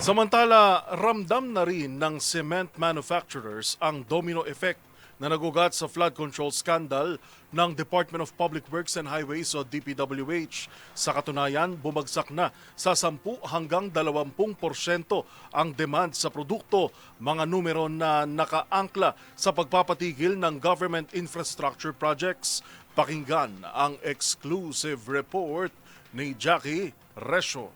Samantala, ramdam na rin ng cement manufacturers ang domino effect na nagugat sa flood control scandal ng Department of Public Works and Highways o DPWH. Sa katunayan, bumagsak na sa 10 hanggang 20% ang demand sa produkto, mga numero na nakaangkla sa pagpapatigil ng government infrastructure projects. Pakinggan ang exclusive report ni Jackie Resho.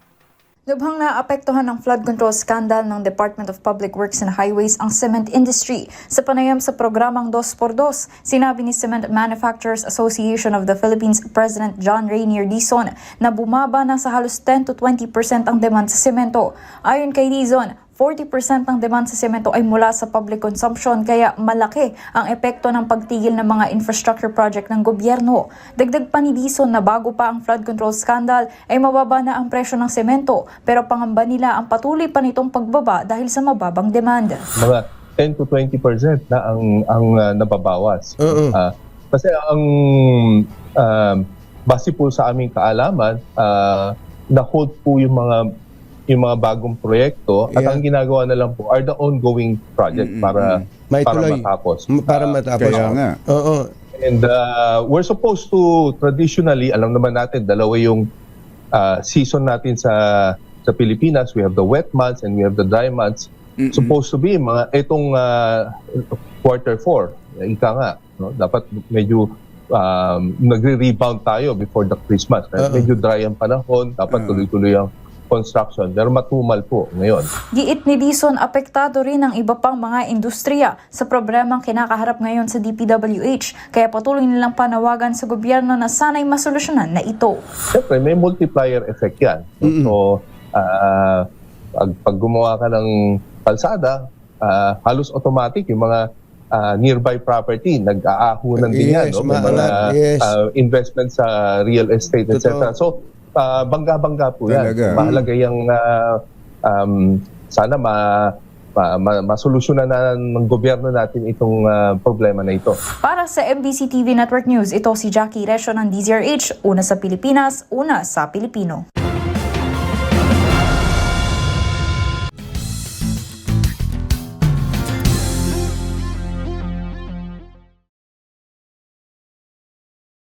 Lubhang naapektuhan ng flood control scandal ng Department of Public Works and Highways ang cement industry sa panayam sa programang 2x2. Sinabi ni Cement Manufacturers Association of the Philippines President John Rainier Dizon na bumaba na sa halos 10 to 20% ang demand sa semento. Ayon kay Dizon, 40% ng demand sa semento ay mula sa public consumption kaya malaki ang epekto ng pagtigil ng mga infrastructure project ng gobyerno. Dagdag pa ni Dizon na bago pa ang flood control scandal ay mababa na ang presyo ng semento pero pangamba nila ang patuloy pa nitong pagbaba dahil sa mababang demand. Mga 10 to 20% na ang nababawas. Kasi ang base po sa aming kaalaman, na-hold po yung mga bagong proyekto at ang ginagawa na lang po are the ongoing project para matapos. Para matapos. Kaya nga. Oo. And we're supposed to, traditionally, alam naman natin, dalawa yung season natin sa Pilipinas. We have the wet months and we have the dry months. Supposed to be itong quarter 4. Ika nga, no? Dapat medyo nagre-rebound tayo before the Christmas. Medyo dry ang panahon, dapat tuloy-tuloy ang construction, pero matumal po ngayon. Giit ni Dizon, apektado rin ang iba pang mga industriya sa problemang kinakaharap ngayon sa DPWH, kaya patuloy nilang panawagan sa gobyerno na sana'y masolusyonan na ito. Siyempre, may multiplier effect yan. So, pag gumawa ka ng kalsada, halos automatic yung mga nearby property, nag-aahunan din yan. No? May mga investment sa real estate, etc. So, bangga-bangga po yan. Talaga. Mahalaga yung sana masolusyonan na ng gobyerno natin itong problema na ito. Para sa MBC TV Network News, ito si Jackie Resho ng DZRH, una sa Pilipinas, una sa Pilipino.